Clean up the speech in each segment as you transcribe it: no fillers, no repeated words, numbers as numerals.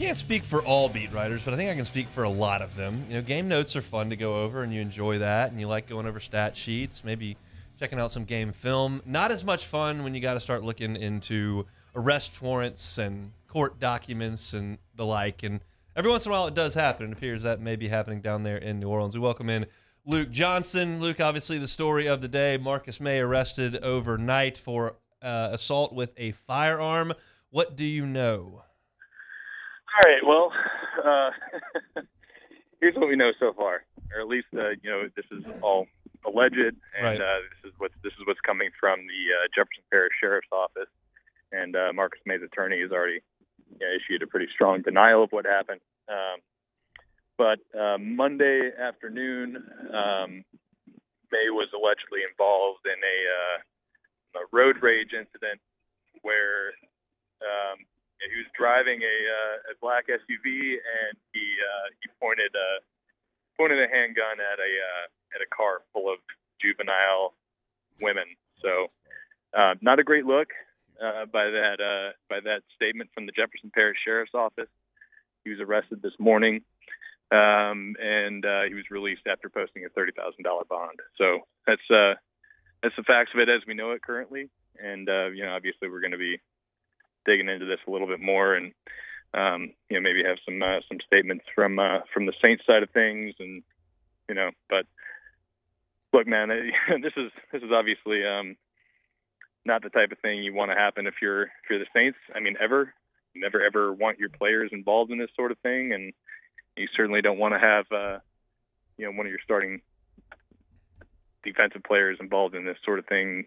can't speak for all beat writers, but I think I can speak for a lot of them. Game notes are fun to go over, and you enjoy that, and you like going over stat sheets, maybe checking out some game film. Not as much fun when you got to start looking into arrest warrants and court documents and the like. And every once in a while it does happen. It appears that may be happening down there in New Orleans. We welcome in Luke Johnson. Luke, obviously the story of the day, Marcus Maye arrested overnight for assault with a firearm. What do you know? All right, well, here's what we know so far, or at least this is all alleged, and Right. This is what's coming from the Jefferson Parish Sheriff's Office, and Marcus Maye's attorney has already issued a pretty strong denial of what happened. But Monday afternoon, Maye was allegedly involved in a road rage incident where he was driving a black SUV, and he pointed a handgun at a car full of juvenile women. So not a great look by that statement from the Jefferson Parish Sheriff's Office. He was arrested this morning, and he was released after posting a $30,000 bond. So that's the facts of it as we know it currently. And obviously we're going to be digging into this a little bit more, and maybe have some statements from the Saints side of things, and but look, man, this is obviously not the type of thing you want to happen if you're the Saints. I mean, ever. You never ever want your players involved in this sort of thing, and you certainly don't want to have one of your starting defensive players involved in this sort of thing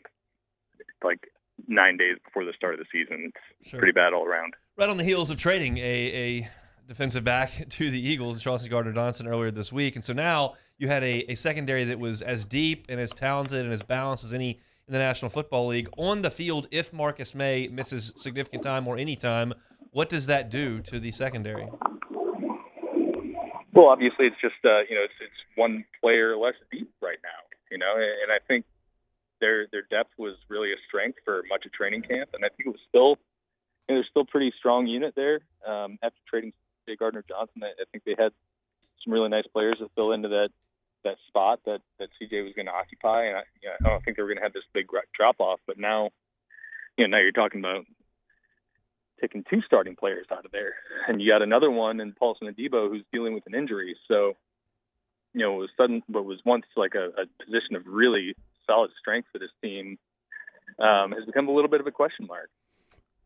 like 9 days before the start of the season. It's Sure. pretty bad all around. Right on the heels of trading a defensive back to the Eagles, Chauncey Gardner-Johnson, earlier this week. And so now you had a secondary that was as deep and as talented and as balanced as any in the National Football League. On the field, if Marcus Maye misses significant time or any time, what does that do to the secondary? Well, obviously it's just it's one player less deep right now, and I think their depth was really a strength for much of training camp, and I think it was still there's still a pretty strong unit there. After trading C.J. Gardner-Johnson, I think they had some really nice players that fill into that spot that C.J. was going to occupy, and I don't think they were going to have this big drop off. But now you're talking about taking two starting players out of there, and you got another one in Paulson Adebo who's dealing with an injury. So what was once like a position of really solid strength for this team has become a little bit of a question mark.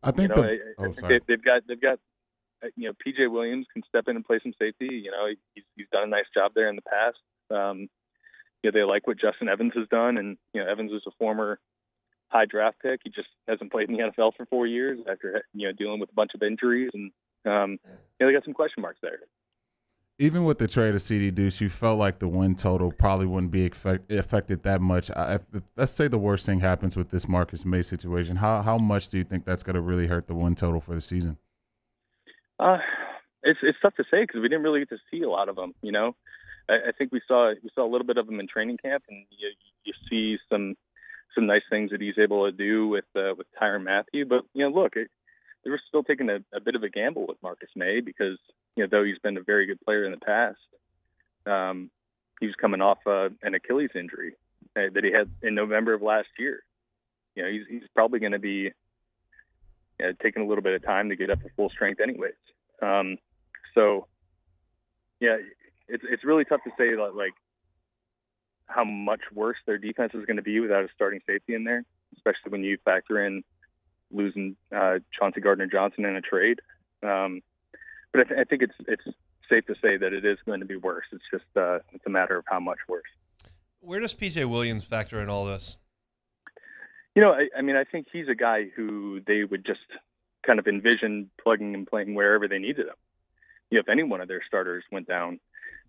I think they've got P.J. Williams can step in and play some safety. He's done a nice job there in the past. They like what Justin Evans has done, and Evans is a former high draft pick. He just hasn't played in the NFL for 4 years after dealing with a bunch of injuries, and they got some question marks there. Even with the trade of CD Deuce, you felt like the win total probably wouldn't be affected that much. Let's say the worst thing happens with this Marcus Maye situation. How much do you think that's going to really hurt the win total for the season? It's tough to say because we didn't really get to see a lot of them. I think we saw a little bit of them in training camp, and you see some nice things that he's able to do with Tyrann Mathieu. But look, they were still taking a bit of a gamble with Marcus Maye because though he's been a very good player in the past, he was coming off an Achilles injury that he had in November of last year. He's probably going to be taking a little bit of time to get up to full strength, anyways. It's really tough to say like how much worse their defense is going to be without a starting safety in there, especially when you factor in losing Chauncey Gardner-Johnson in a trade. But I think it's safe to say that it is going to be worse. It's just it's a matter of how much worse. Where does P.J. Williams factor in all this? I think he's a guy who they would just kind of envision plugging and playing wherever they needed him. If any one of their starters went down,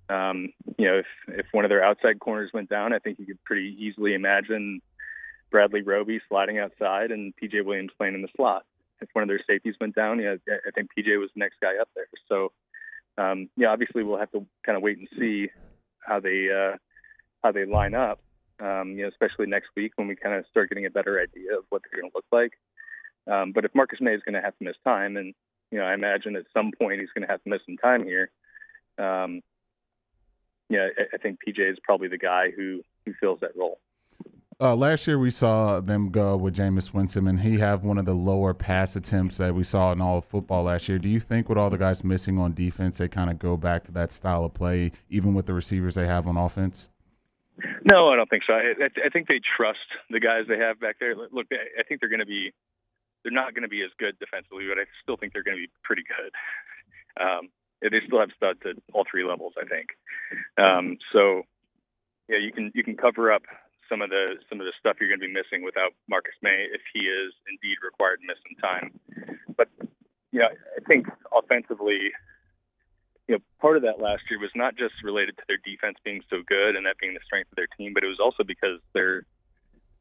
if one of their outside corners went down, I think you could pretty easily imagine Bradley Roby sliding outside and P.J. Williams playing in the slot. If one of their safeties went down, I think P.J. was the next guy up there. So, obviously we'll have to kind of wait and see how they line up, especially next week when we kind of start getting a better idea of what they're going to look like. But if Marcus Maye is going to have to miss time, and I imagine at some point he's going to have to miss some time here. I think PJ is probably the guy who fills that role. Last year we saw them go with Jameis Winston, and he have one of the lower pass attempts that we saw in all of football last year. Do you think with all the guys missing on defense, they kind of go back to that style of play, even with the receivers they have on offense? No, I don't think so. I think they trust the guys they have back there. Look, I think they're not going to be as good defensively, but I still think they're going to be pretty good. They still have studs at all three levels, I think. You can cover up some of the stuff you're going to be missing without Marcus Maye if he is indeed required to miss some time. But I think offensively, part of that last year was not just related to their defense being so good and that being the strength of their team, but it was also because their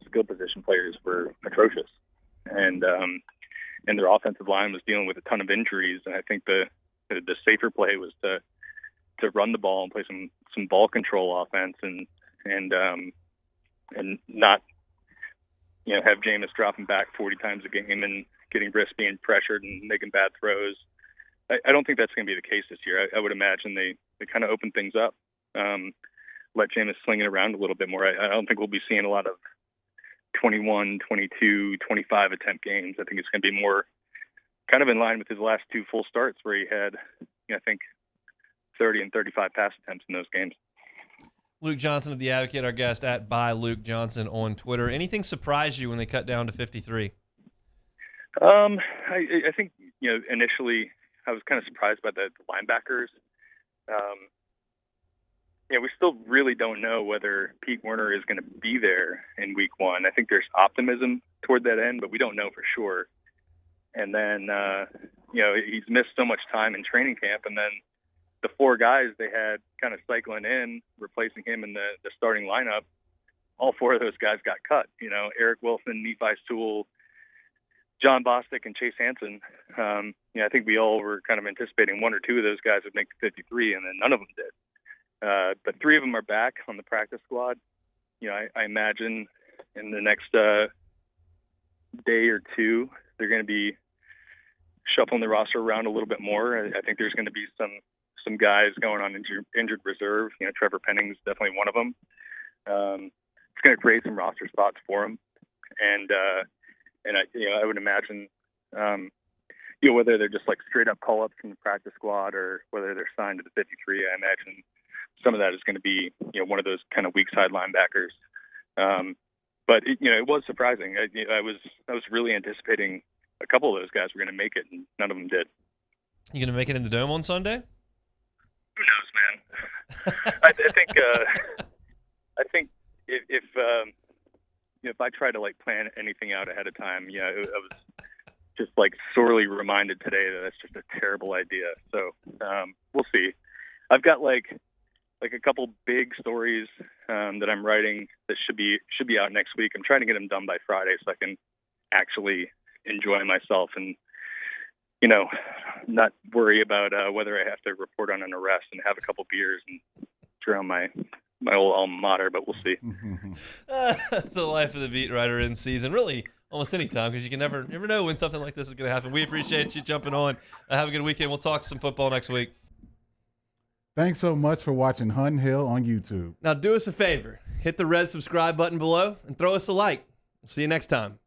skill position players were atrocious, and their offensive line was dealing with a ton of injuries. And I think the safer play was to run the ball and play some ball control offense and not have Jameis dropping back 40 times a game and getting risk being pressured and making bad throws. I don't think that's going to be the case this year. I would imagine they kind of open things up, let Jameis sling it around a little bit more. I don't think we'll be seeing a lot of 21, 22, 25 attempt games. I think it's going to be more kind of in line with his last two full starts where he had, I think, 30 and 35 pass attempts in those games. Luke Johnson of The Advocate, our guest at @LukeJohnson on Twitter. Anything surprise you when they cut down to 53? I think, initially I was kind of surprised by the linebackers. We still really don't know whether Pete Werner is going to be there in week one. I think there's optimism toward that end, but we don't know for sure. And then, he's missed so much time in training camp, and then the four guys they had kind of cycling in, replacing him in the starting lineup, all four of those guys got cut. Eric Wilson, Nephi Sewell, John Bostic, and Chase Hansen. I think we all were kind of anticipating one or two of those guys would make the 53, and then none of them did. But three of them are back on the practice squad. I imagine in the next day or two, they're going to be shuffling the roster around a little bit more. I think there's going to be some guys going on injured reserve. Trevor Penning's definitely one of them. It's going to create some roster spots for him, and I would imagine whether they're just like straight up call ups from the practice squad or whether they're signed to the 53. I imagine some of that is going to be one of those kind of weak side linebackers. But it was surprising. I was really anticipating a couple of those guys were going to make it, and none of them did. You going to make it in the Dome on Sunday? Who knows, man? I think if I try to plan anything out ahead of time, I was just sorely reminded today that that's just a terrible idea. So we'll see. I've got a couple big stories that I'm writing that should be out next week. I'm trying to get them done by Friday so I can actually enjoy myself and not worry about whether I have to report on an arrest and have a couple beers and drown my old alma mater, but we'll see. The life of the beat writer in season, really almost any time, because you can never know when something like this is going to happen. We appreciate you jumping on. Have a good weekend. We'll talk some football next week. Thanks so much for watching Hunt Hill on YouTube. Now do us a favor. Hit the red subscribe button below and throw us a like. We'll see you next time.